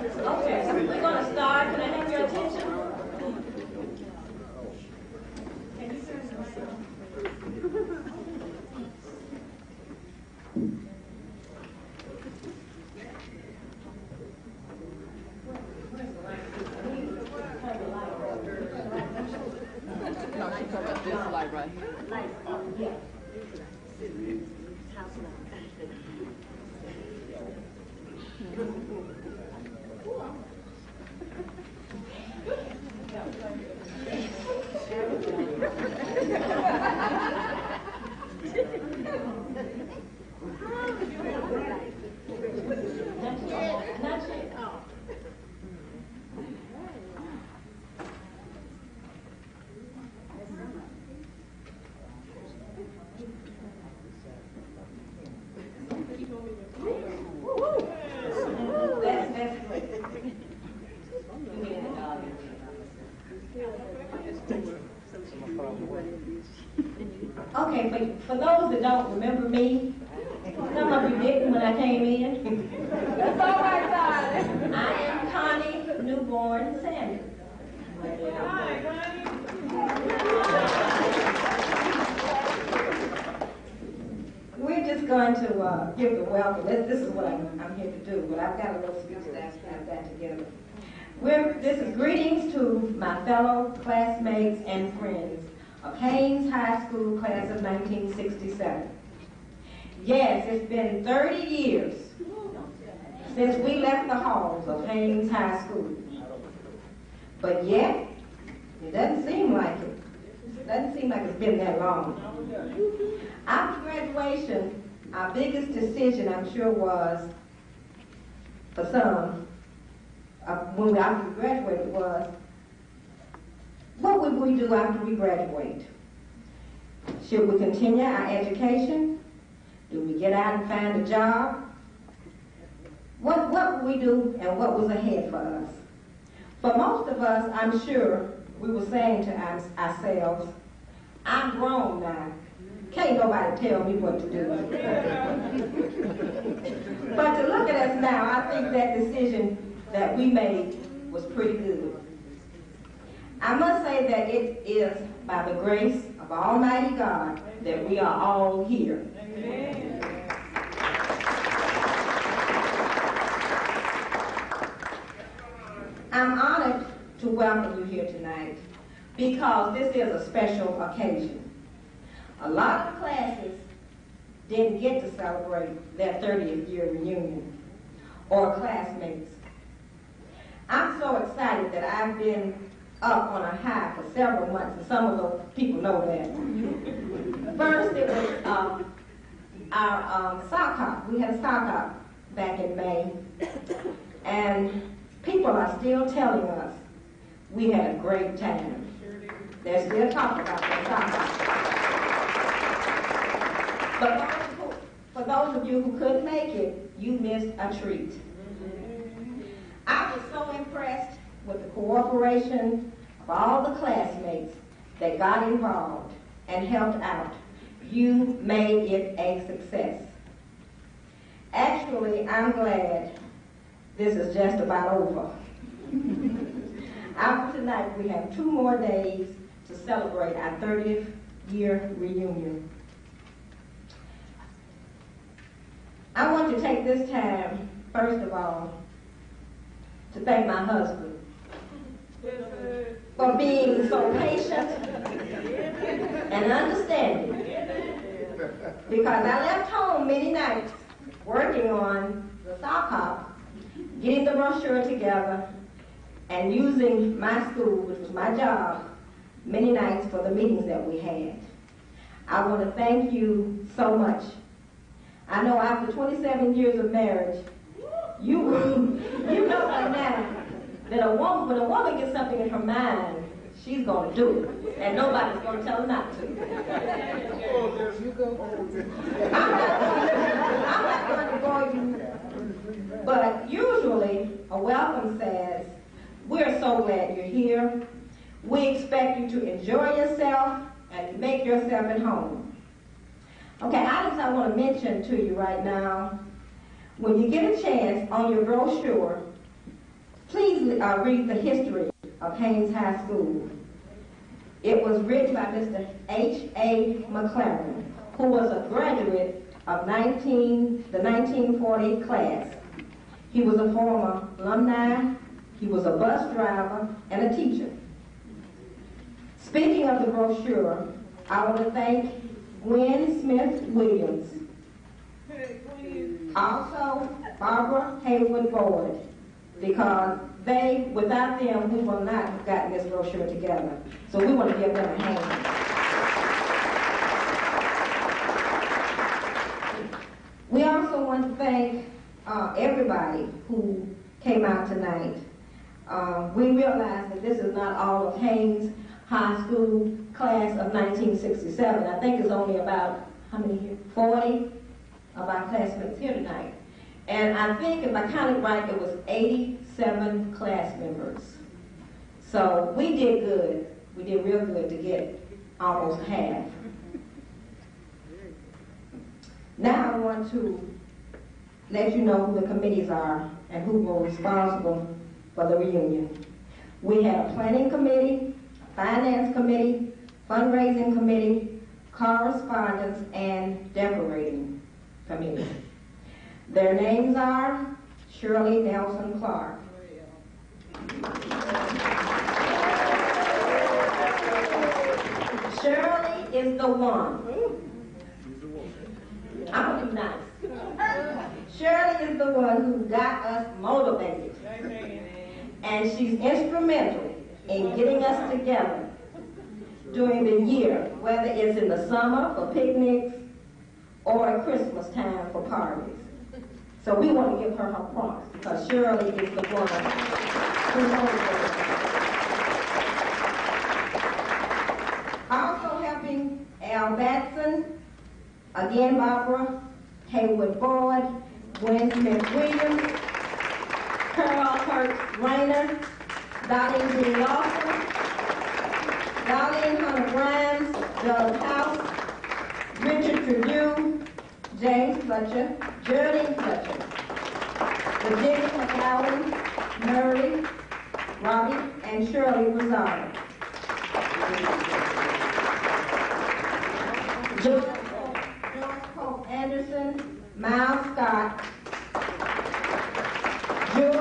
Okay, we're going to start. Can I have your attention? No, she's talking about this light right here. Okay, for those that don't remember me, some of you didn't when I came in. That's all right, darling. I am Connie Newborn Sanders. Hi, Connie. We're just going to give the welcome. This is what I'm here to do, but I've got a little speech that I've got together. This is greetings to my fellow classmates and friends of Haynes High School class of 1967. Yes, it's been 30 years since we left the halls of Haynes High School. But yet, it doesn't seem like it. It doesn't seem like it's been that long. After graduation, our biggest decision, I'm sure, was, for some, after we graduated, was, what would we do after we graduate? Should we continue our education? Do we get out and find a job? What would we do and what was ahead for us? For most of us, I'm sure we were saying to ourselves, I'm grown now. Can't nobody tell me what to do. But to look at us now, I think that decision that we made was pretty good. I must say that it is by the grace of Almighty God that we are all here. Amen. I'm honored to welcome you here tonight because this is a special occasion. A lot of classes didn't get to celebrate their 30th year reunion or classmates. I'm so excited that I've been up on a high for several months, and some of those people know that. First, it was our sock hop. We had a sock hop back in May, and people are still telling us we had a great time. They're still talking about that sock hop. But for those of you who couldn't make it, you missed a treat. I was so impressed with the cooperation of all the classmates that got involved and helped out. You made it a success. Actually, I'm glad this is just about over. After tonight, we have 2 more days to celebrate our 30th year reunion. I want to take this time, first of all, to thank my husband for being so patient and understanding. Because I left home many nights working on the sock hop, getting the brochure together, and using my school, which was my job, many nights for the meetings that we had. I want to thank you so much. I know after 27 years of marriage, you know by now that when a woman gets something in her mind, she's going to do it, and nobody's going to tell her not to. I'm not going to bore you, but usually a welcome says, we're so glad you're here. We expect you to enjoy yourself and make yourself at home. Okay, items I want to mention to you right now. When you get a chance on your brochure, Please read the history of Haynes High School. It was written by Mr. H.A. McLaren, who was a graduate of the 1940 class. He was a former alumni, he was a bus driver, and a teacher. Speaking of the brochure, I want to thank Gwen Smith Williams. Also, Barbara Haywood Boyd, because without them, we will not have gotten this brochure together. So we want to give them a hand. We also want to thank everybody who came out tonight. We realize that this is not all of Haynes High School class of 1967. I think it's only about, how many here? 40 of our classmates here tonight. And I think, if I counted right, it was 87 class members. So we did good. We did real good to get almost half. Now I want to let you know who the committees are and who were responsible for the reunion. We had a planning committee, a finance committee, fundraising committee, correspondence, and decorating committee. Their names are Shirley Nelson Clark, Shirley is the one. I'm gonna be nice. Shirley is the one who got us motivated. And she's instrumental in getting us together during the year, whether it's in the summer for picnics or at Christmas time for parties. So we want to give her her props, because Shirley is the one who motivated us. Also helping Al Batson, again Barbara Haywood Boyd, Gwen Smith Williams, Carol Hurts Rayner, Darlene D. Lawson, Darlene Hunter Grimes, Doug House, Richard Trevue, James Fletcher, Geraldine Fletcher, Virginia McGowan, Murray, Robbie, and Shirley Rosado. George Pope Anderson, Miles Scott, Joe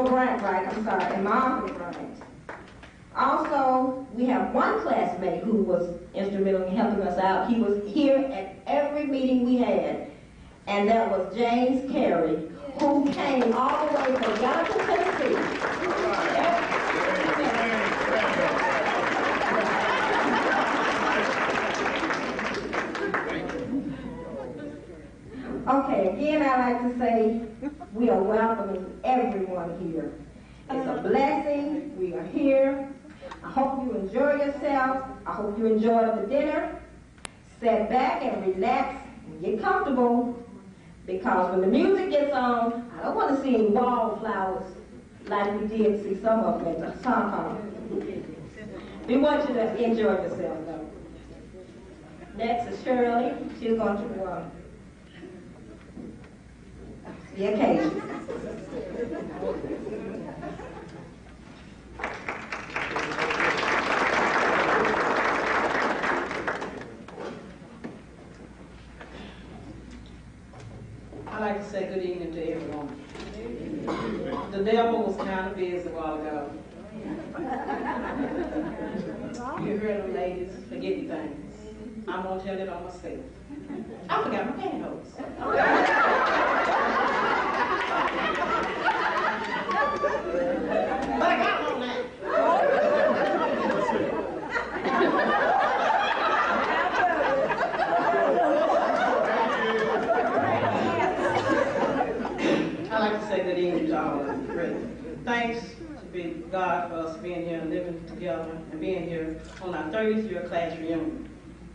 Bryant Wright, and Margaret Bryant. Also, we have one classmate who was instrumental in helping us out. He was here at every meeting we had, and that was James Carey, who came all the way from Youngstown, Tennessee. Okay, again, I'd like to say we are welcoming everyone here. It's a blessing. We are here. I hope you enjoy yourself. I hope you enjoy the dinner. Sit back and relax and get comfortable, because when the music gets on, I don't want to see any wallflowers like we did see some of them at the song hall. We want you to enjoy yourself, though. Next is Shirley. She's going to the occasion. I'd like to say good evening to everyone. The devil was kind of busy a while ago. You heard them ladies forgetting things. I'm going to tell it on myself. I forgot my pantyhose. But I got them on that. I'd like to say good evening to all of you. Thanks to God for us being here and living together and being here on our 30th year class reunion.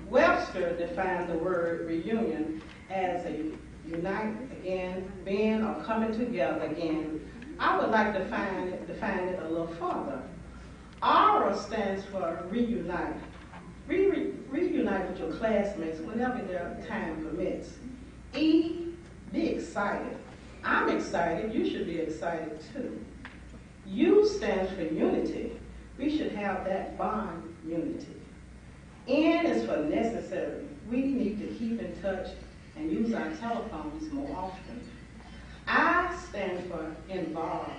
Webster defined the word reunion as a unite again, being or coming together again. I would like to define it a little further. R stands for reunite. Reunite with your classmates whenever their time permits. E, be excited. I'm excited. You should be excited too. U stands for unity. We should have that bond unity. N is for necessary. We need to keep in touch and use our telephones more often. I stand for involved.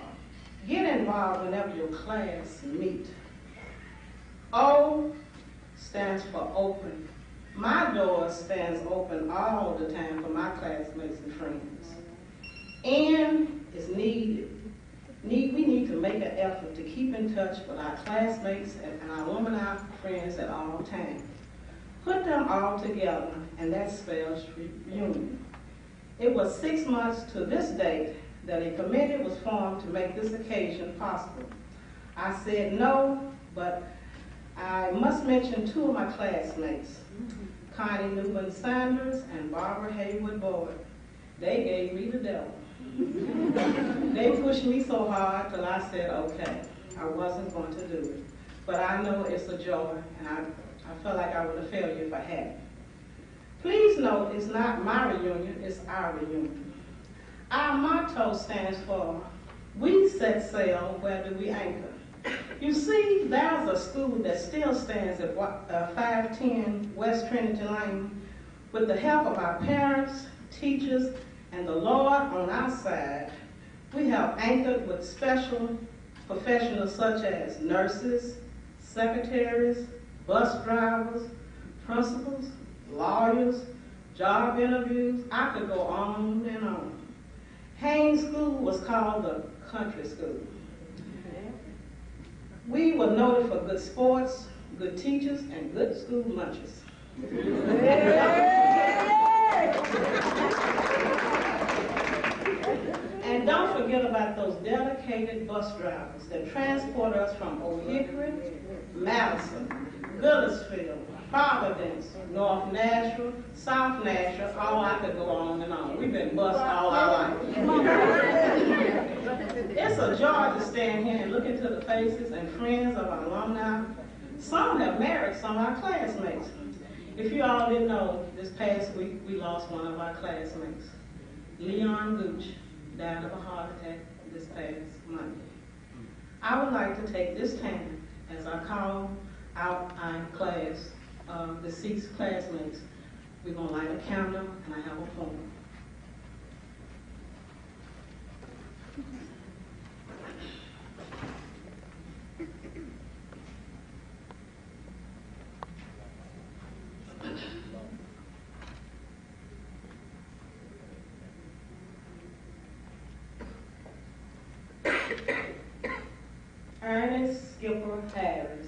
Get involved whenever your class meet. O stands for open. My door stands open all the time for my classmates and friends. N is needed. We need to make an effort to keep in touch with our classmates and our alumni friends at all times. Put them all together, and that spells reunion. It was 6 months to this date that a committee was formed to make this occasion possible. I said no, but I must mention two of my classmates, Connie Newman Sanders and Barbara Haywood Boyd. They gave me the devil. They pushed me so hard till I said, okay, I wasn't going to do it. But I know it's a joy, and I felt like I would have failed you if I hadn't. Please note, it's not my reunion, it's our reunion. Our motto stands for, we set sail, where do we anchor? You see, there's a school that still stands at 510 West Trinity Lane. With the help of our parents, teachers, and the Lord on our side, we have anchored with special professionals such as nurses, secretaries, bus drivers, principals, lawyers, job interviews. I could go on and on. Haynes School was called the country school. We were noted for good sports, good teachers, and good school lunches. And don't forget about those dedicated bus drivers that transport us from Old Hickory, Madison, Goodlettsfield, Providence, North Nashville, South Nashville. Oh, I could go on and on. We've been bused all our life. It's a joy to stand here and look into the faces and friends of our alumni. Some have married some of our classmates. If you all didn't know, this past week we lost one of our classmates. Leon Gooch died of a heart attack this past Monday. I would like to take this time as I call out our class, deceased classmates. We're going to light a candle and I have a poem. Ernest Skipper Harris.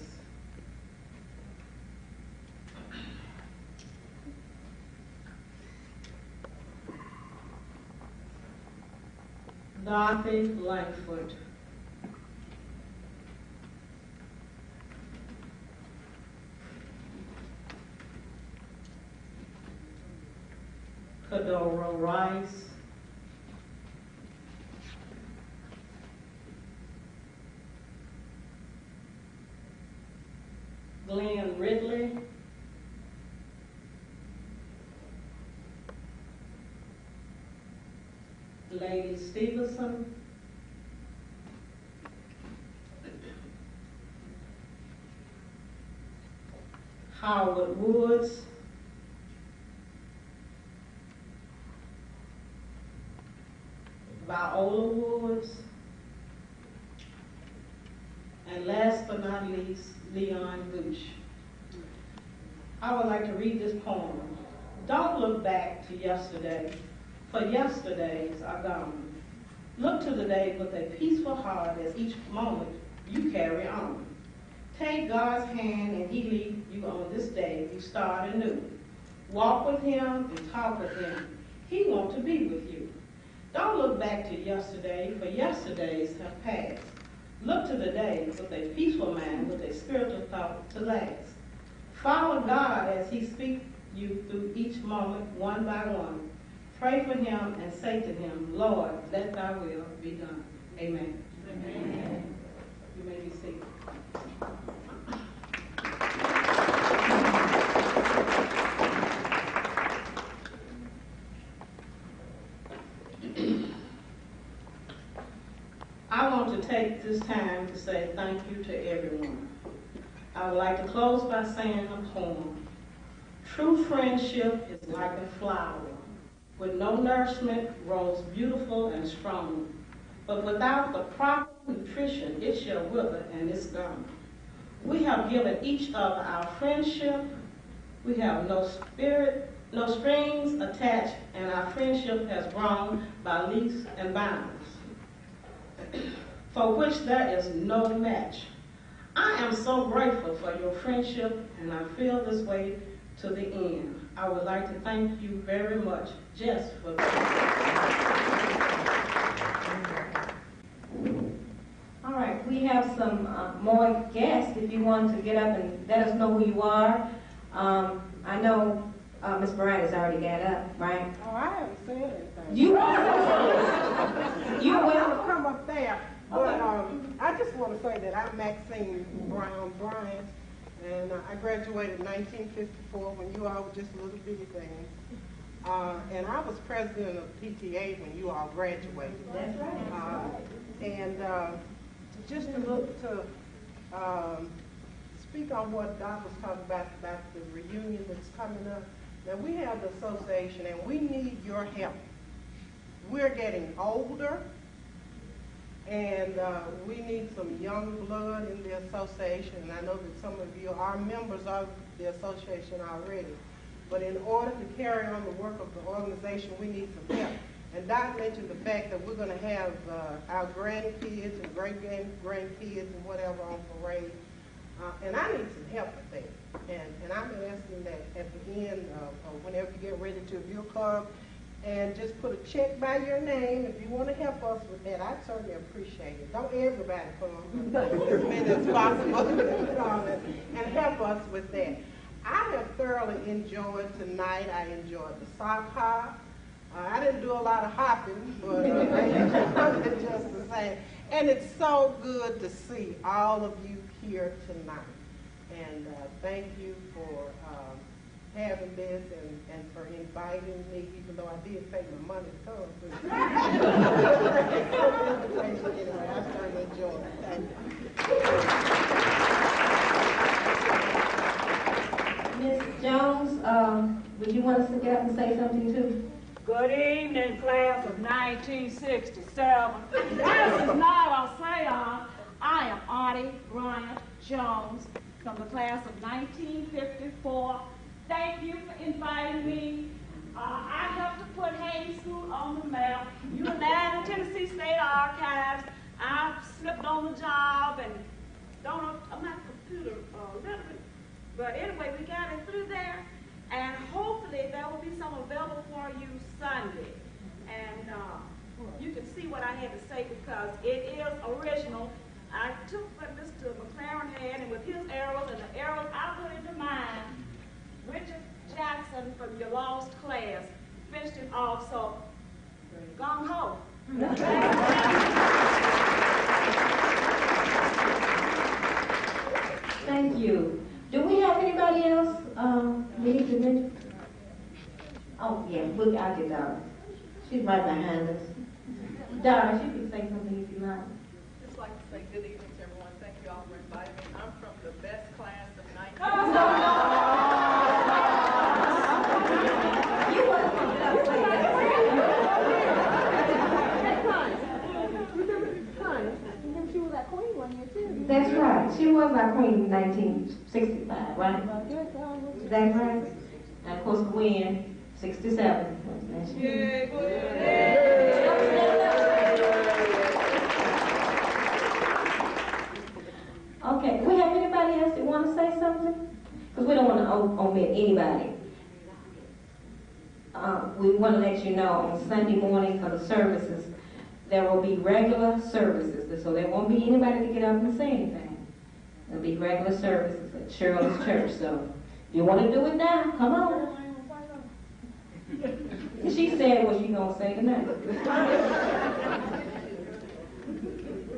Dorothy Langford. Cadora Rice. Glenn Ridley. Lady Stevenson. Howard Woods. Viola Woods. And last but not least, Leon Gooch. I would like to read this poem. Don't look back to yesterday, for yesterdays are gone. Look to the day with a peaceful heart as each moment you carry on. Take God's hand and He lead you on this day you start anew. Walk with Him and talk with Him. He wants to be with you. Don't look back to yesterday, for yesterdays have passed. Look to the day with a peaceful mind, with a spiritual thought to last. Follow God as He speaks you through each moment, one by one. Pray for Him and say to Him, Lord, let Thy will be done. Amen. Amen. You may be seated. want to take this time to say thank you to everyone. I would like to close by saying a poem. True friendship is like a flower. With no nourishment, grows beautiful and strong. But without the proper nutrition, it shall wither and is gone. We have given each other our friendship. We have no strings attached, and our friendship has grown by leaps and bounds, for which there is no match. I am so grateful for your friendship, and I feel this way to the end. I would like to thank you very much just for that. All right, we have some more guests. If you want to get up and let us know who you are. I know Ms. Bryant has already got up, right? Oh, I haven't said anything. You will will come up there. But I just want to say that I'm Maxine Brown Bryant, and I graduated in 1954 when you all were just little bitty things. And I was president of PTA when you all graduated. That's right. And just to look to speak on what Doc was talking about the reunion that's coming up. Now, we have the association, and we need your help. We're getting older, and we need some young blood in the association. And I know that some of you are members of the association already. But in order to carry on the work of the organization, we need some help. And Doc mentioned the fact that we're going to have our grandkids and great-grandkids and whatever on parade. And I need some help with that. And I've been asking that at the end of whenever you get ready to your club, and just put a check by your name. If you want to help us with that, I'd certainly appreciate it. Don't everybody come, but as many as possible and help us with that. I have thoroughly enjoyed tonight. I enjoyed the sock hop. I didn't do a lot of hopping, but I enjoyed it just the same. And it's so good to see all of you here tonight. And thank you for having this and for inviting me, even though I did pay my money to come. Anyway, I certainly enjoyed it. Thank you. Ms. Jones, would you want us to get up and say something too? Good evening, class of 1967. This is Nyla Sayon. I am Audie Bryant Jones from the class of 1954. Thank you for inviting me. I helped to put Haynes School on the map. United Tennessee State Archives. I slipped on the job and I'm not computer literate. But anyway, we got it through there. And hopefully there will be some available for you Sunday. And you can see what I had to say because it is original. I took what Mr. McLaren had, and with his arrows and the arrows I put into mine, Richard Jackson from your lost class finished it off, so gung-ho. Thank you. Do we have anybody else we need to mention? Oh, yeah, I'll get Dara. She's right behind us. Dara, she can say something if you like. I'd just like to say good evening to everyone. Thank you all for inviting me. I'm from the best class of 19. You want to come up with Remember she was our queen one year too. That's right. She was our queen in 1965, right? That's right. And of course, Gwen, 67. Okay, do we have anybody else that want to say something? Because we don't want to omit anybody. We want to let you know on Sunday morning for the services, there will be regular services. So there won't be anybody to get up and say anything. There'll be regular services at Shirley's Church. So if you want to do it now, come on. She said what she gonna say tonight.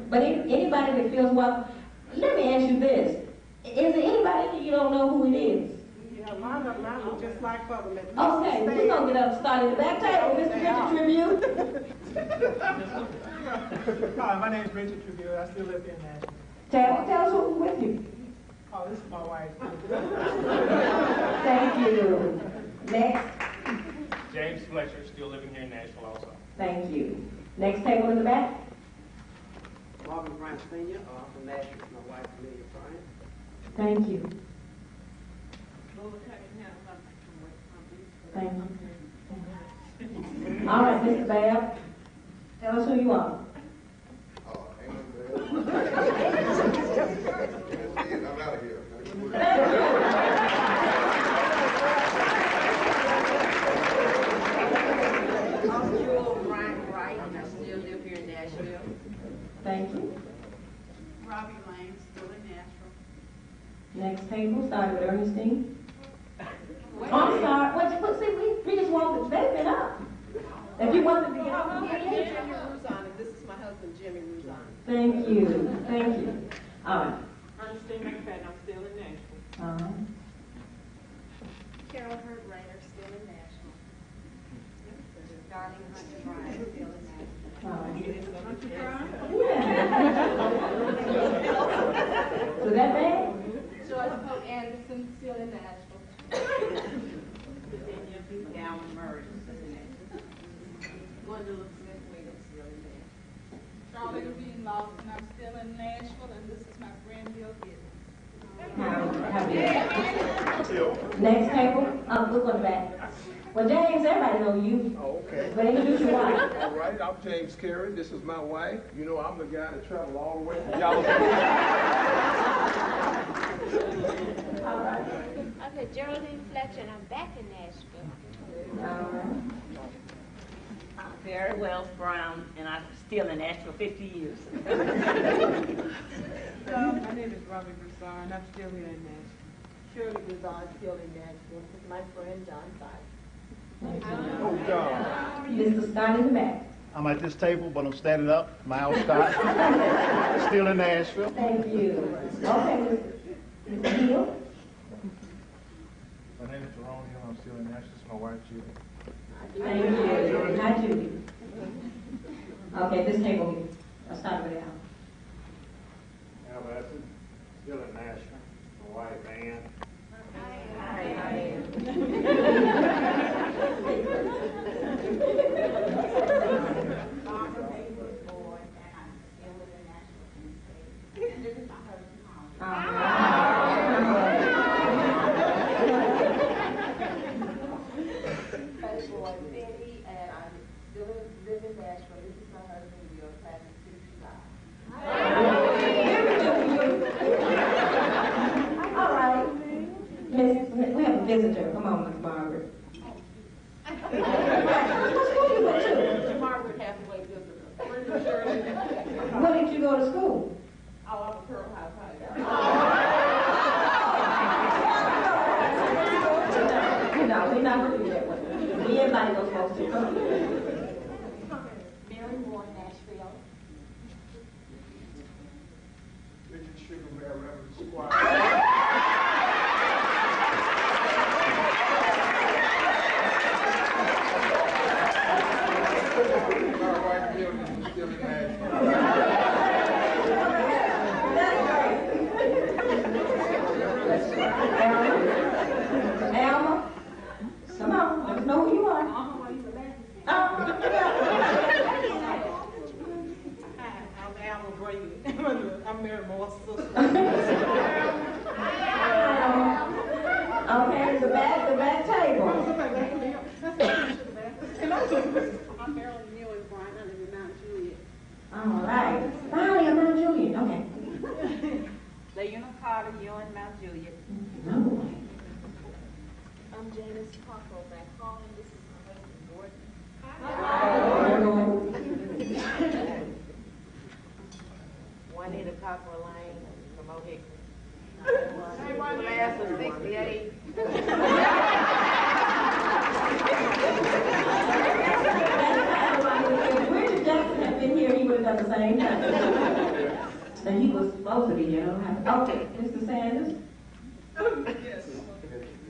But anybody that feels, well, let me ask you this. Is there anybody that you don't know who it is? Yeah, mine look just like other men. Okay, we're gonna get up and start at the back table, Mr. Richard Tribute. Hi, my name is Richard Trujillo. I still live here in Nashville. Tell us who's with you. Oh, this is my wife. Thank you. Next. James Fletcher, still living here in Nashville also. Thank you. Next table in the back. Marvin Bryant Sr. From Nashville. My wife, Amelia Bryant. Thank you. Thank you. All right, Mr. Babb, tell us who you are. I'm out of here. I'm Jewel Bryant Wright, and I still live here in Nashville. Thank you. Robbie Lane, still in Nashville. Next table, starting with Ernestine. Oh, I'm sorry. See, we just wanted, they've been up. If you wanted to be up. I'm Jimmy Ruzon, and this is my husband, Jimmy Ruzon. Thank you. Thank you. All right. Ernestine McFadden, I'm still in Nashville. All right. Carol Hurt Rayner, still in Nashville. Darling Hunter Bryan, still in Nashville. All right. Yeah. So that bad? Joyce Pope Anderson, still in Nashville. Gowan Murray, still in Nashville. Gwendolyn Smith Williams, still in Nashville. Charlotte Levine Lawson, I'm still in Nashville, and this is my friend Bill Gibbons. Next table, look on the back. Well, James, everybody know you. Oh, okay. But introduce your wife. All right, I'm James Carey. This is my wife. You know, I'm the guy that traveled all the way from y'all. All right. Okay, Geraldine Fletcher, and I'm back in Nashville. All right. I'm Barry Wells Brown, and I'm still in Nashville 50 years. Hello, my name is Robbie Broussard, I'm still here in Nashville. Shirley Broussard, still in Nashville. This is my friend John Sykes. Oh, God. Mr. Scott in the back. I'm at this table, but I'm standing up. Miles Scott, still in Nashville. Thank you. Okay, Mr. Hill. My name is Jerome Hill. I'm still in Nashville. This is my wife, Judy. Thank you. Hi, Judy. Okay, this table, I'll start with Al. Al Bassett, still in Nashville. My wife, Ann. All right. We have a visitor. Come on, Miss Margaret. What school you went to? Margaret Hathaway visitor. Where did you go to school? Oh, I'm a Pearl House High. No, we're not going to do that one. We invite those folks to come. Mary Moore, Nashville. Richard Sugar Bear, Reverend Squire. My wife, Mildred, is still in Nashville. Alma, come on, let us know who you are. I'm Alma Brady. I'm Mary Moore's sister. Okay, the back table. I'm Marilyn Neal Brian. I live in Mount Juliet. All right. Finally, I'm Mount Juliet. Okay. Leona Carter, you in Mount Juliet. No. I'm Janice Parker back home. This is my husband, Gordon. Juanita Cockrell Lane from O'Hickory. Class of 68. If Richard Jackson had been here, he would have done the same thing. And he was supposed to be here. Okay, Mr. Sanders.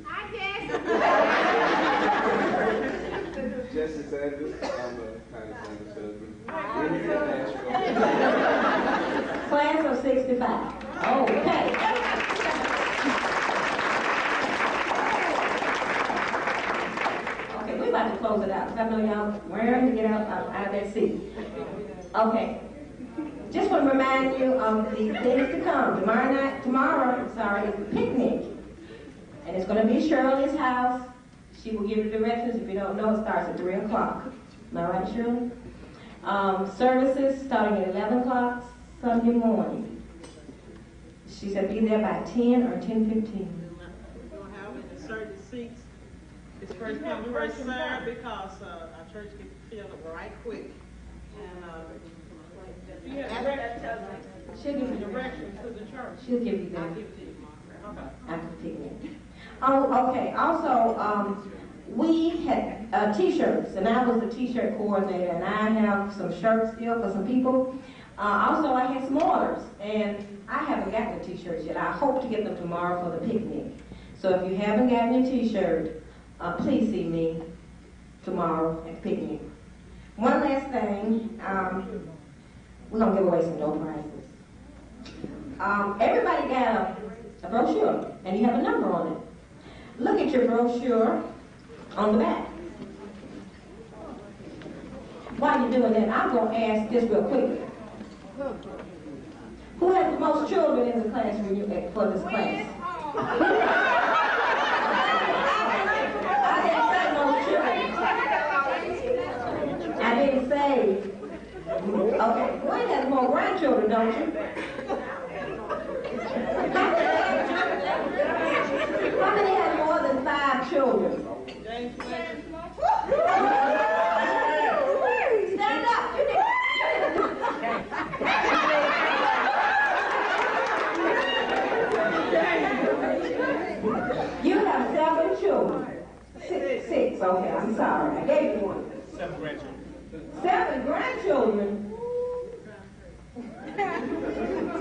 Hi, Jess. Jesse Sanders, I'm a kind of Sanders husband. All 65. Okay. Okay, we're about to close it out. 'Cause I know y'all raring to get out of that seat. Okay. Just want to remind you of the things to come. Tomorrow is the picnic. And it's going to be Shirley's house. She will give you directions. If you don't know, it starts at 3 o'clock. Am I right, Shirley? Services starting at 11 o'clock Sunday morning. She said be there by 10 or 10:15. We don't have any certain seats. It's first come, first served because our church gets filled up right quick. And She'll give you directions to the church. She'll give you that. I'll give it to you. Okay. After the picnic. Oh, okay. Also, we had T-shirts, and I was the T-shirt coordinator, and I have some shirts still for some people. Also, I had some orders, and I haven't gotten the T-shirts yet. I hope to get them tomorrow for the picnic. So if you haven't gotten your T-shirt, please see me tomorrow at the picnic. One last thing, we're going to give away some door prizes. Everybody got a brochure, and you have a number on it. Look at your brochure on the back. While you're doing that, I'm going to ask this real quick. Who has the most children in the class for this class? I didn't say most children. I didn't say. Okay, Gwen has more grandchildren, don't you? How many have more than 5 children? Stand up. You have 7 children. 6. Okay, I'm sorry. I gave you one. 7 grandchildren. 7 grandchildren.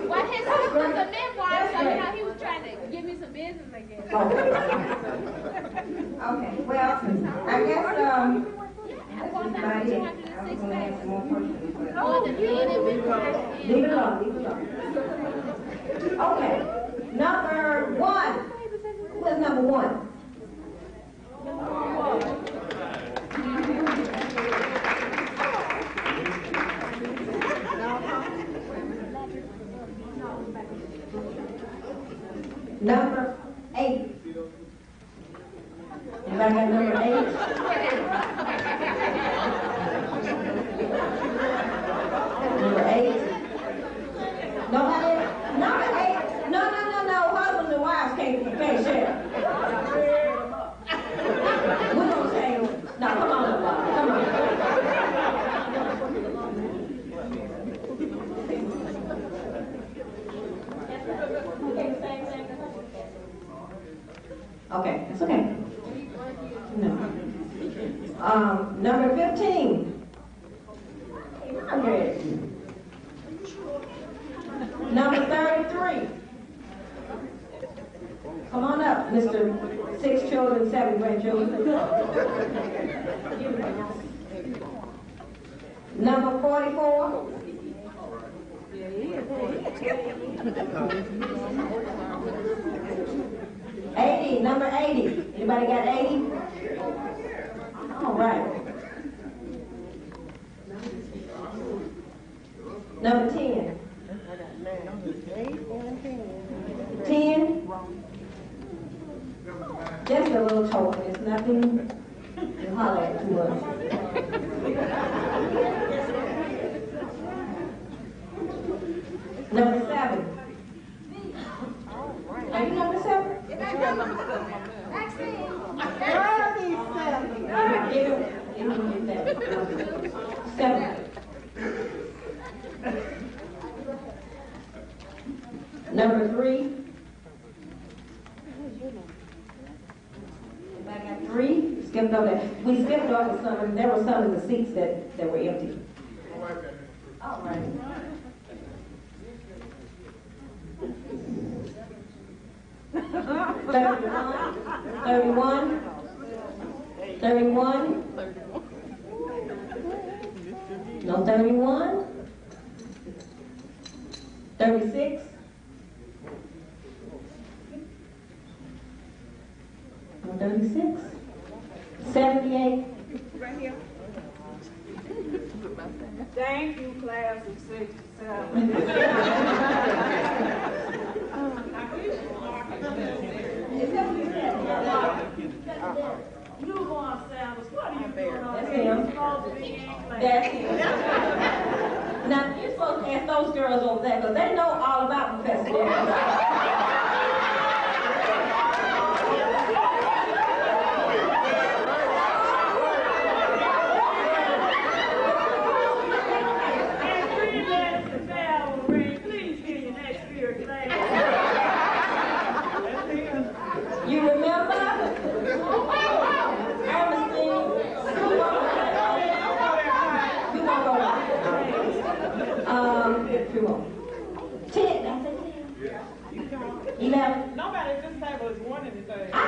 Well, his book was a memoir, so he was trying to give me some business, I guess. Okay, well, I guess, that's about it. I was going to ask some more questions. Leave it alone. Okay, number 1. Who is number 1? Number 8. Anybody got number 8? Number 8. Nobody? Number 8. No. Husbands and wives can't share. We're gonna say no. Come on, come on. Okay, that's okay. No. Number 15. Margaret. Number 33. Come on up, Mr. 6 children, 7 grandchildren. Number 44. 80, number 80. Anybody got 80? All right. Number 10. 10? Just a little token. It's nothing to holler at too much. Number 7. Are you number 7? Seven. Number 3. I got 3. Skipped over that. We skipped over some. There were some of the seats that were empty. All right. Thirty-one. 31. No 31. 36. Thank you, class of 67. Newborn Sanders, what are you doing on That's there? him. You're supposed to be in class. That's him. Now, you're supposed to ask those girls over there, because they know all about Professor Darius. You remember? Ernestine? You won't go right. 10, that's it. 11. Nobody at this table is one in the third. 14.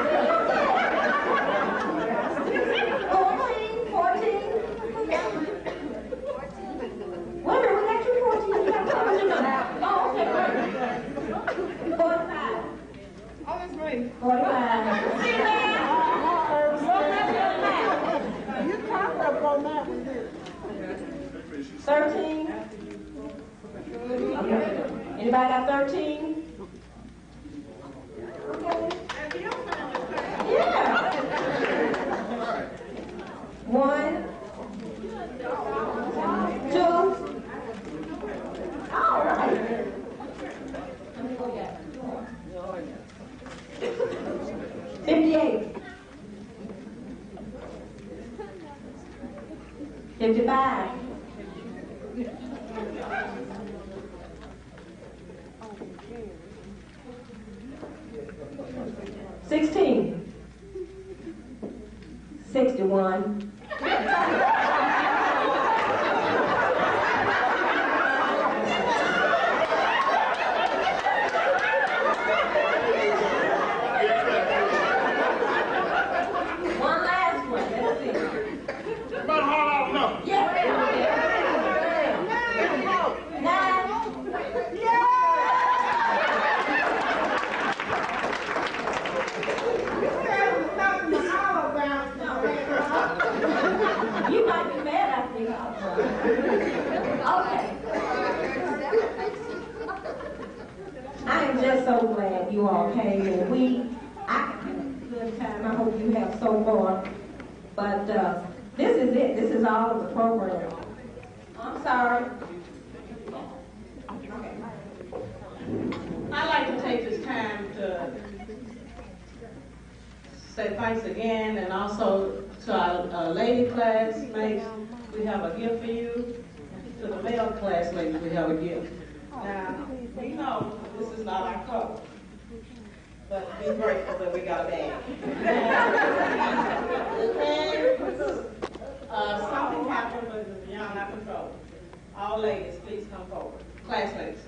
Wait a minute, we got you 14. You got 14. Oh, okay, great. 45. Oh, that's me. 45. See there? You talked up on that one, didn't you? 13. Okay. Anybody got 13? Okay. Yeah. 1, 2. All right. How many more you got? 58. 55. 16. 61. 1 last one. Let's see. About how long now? Yeah. 9. You might be mad after you. Okay. I am just so glad you all came, and I had a good time. I hope you have so far. But this is it. This is all of the program. I'm sorry. I'd like to take this time to say thanks again, and also to our lady classmates. We have a gift for you. To the male classmates, we have a gift. Now, we know this is not our color, but be grateful that we got a bag. Something happened, but it's beyond our control. All ladies, please come forward. Classmates.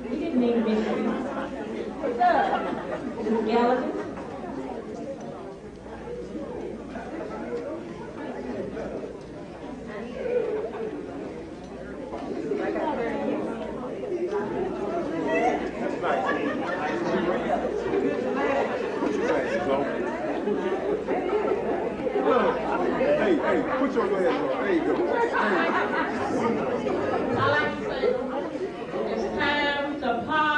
We didn't mean to miss you. What's up? This is Gallagher. Hey, put your hands on. There you go. I like to say, it's time to party.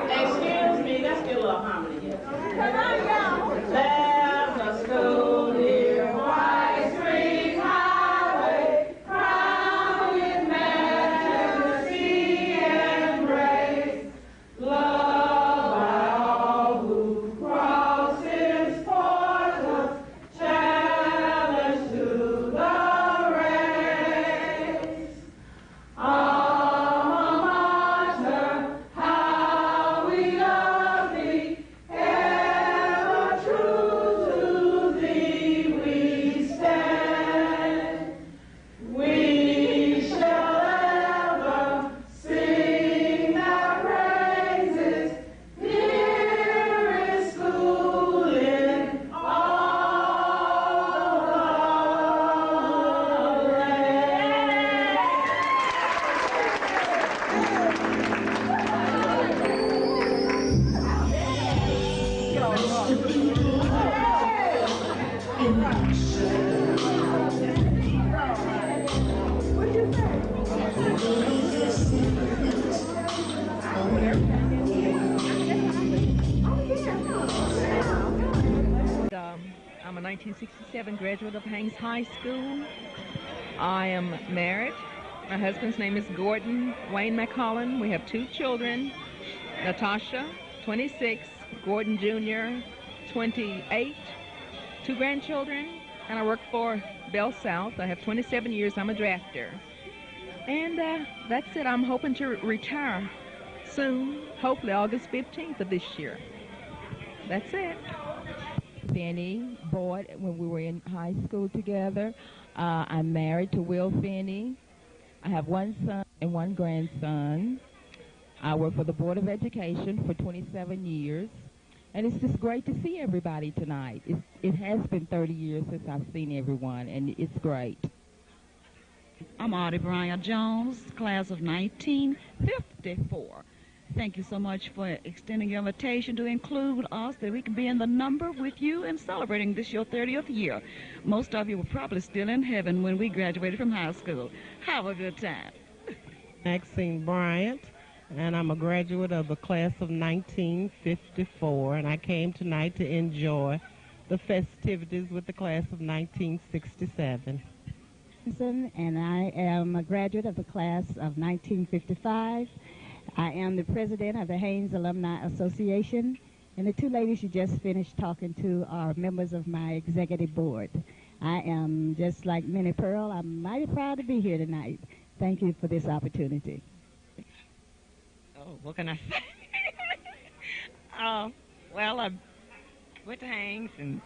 Excuse me, let's get a little harmony here. There's a school near White Spring Highway, crowned with majesty and grace, loved by all who cross its portals, challenged to the race. Alma mater, how we love thee, ever true to thee we stand. We shall ever sing thy praises, dearest school in all the land. I'm a 1967 graduate of Haynes High School. I am married. My husband's name is Gordon Wayne McCollin. We have 2 children, Natasha, 26, Gordon Jr., 28, 2 grandchildren, and I work for Bell South. I have 27 years. I'm a drafter. And that's it. I'm hoping to retire soon, hopefully August 15th of this year. That's it. Finney, Boyd, when we were in high school together. I'm married to Will Finney. I have 1 son and 1 grandson. I work for the Board of Education for 27 years. And it's just great to see everybody tonight. It has been 30 years since I've seen everyone, and it's great. I'm Audie Bryant Jones, class of 1954. Thank you so much for extending your invitation to include us, that we can be in the number with you and celebrating this your 30th year. Most of you were probably still in heaven when we graduated from high school. Have a good time. Maxine Bryant, and I'm a graduate of the class of 1954, and I came tonight to enjoy the festivities with the class of 1967. And I am a graduate of the class of 1955. I am the president of the Haynes Alumni Association, and the 2 ladies you just finished talking to are members of my executive board. I am, just like Minnie Pearl, I'm mighty proud to be here tonight. Thank you for this opportunity. Oh, what can I say? Well, I went to Haynes and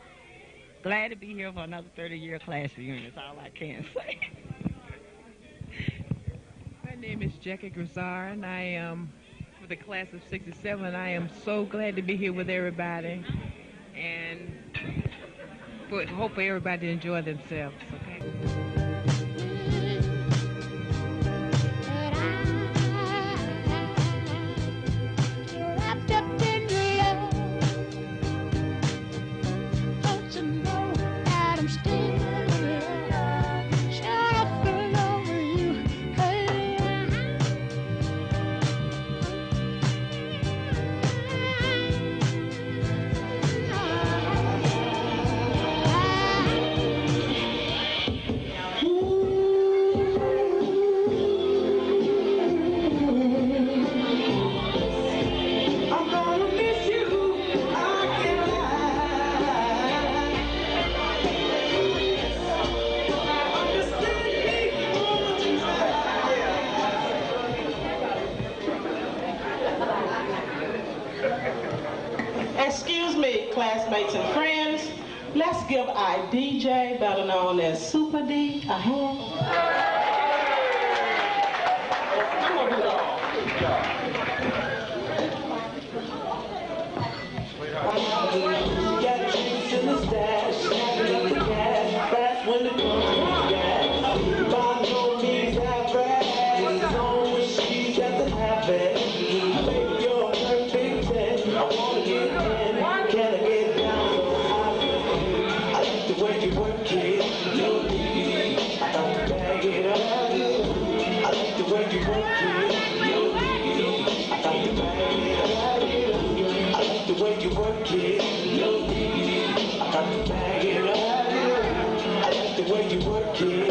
glad to be here for another 30-year class reunion. That's all I can say. My name is Jackie Grisar, and I am for the class of 67. I am so glad to be here with everybody, and hope for everybody to enjoy themselves, okay? Excuse me, classmates and friends. Let's give our DJ, better known as Super D, a hand. I'm gonna do that. Got juice in the stash, cash, fast when it comes to gas. By no means average, it's on when she's at the habit. Baby, you're a perfect 10. I wanna get in. Can I get down so high? I like the way you work it. I don't bag it up. I forget.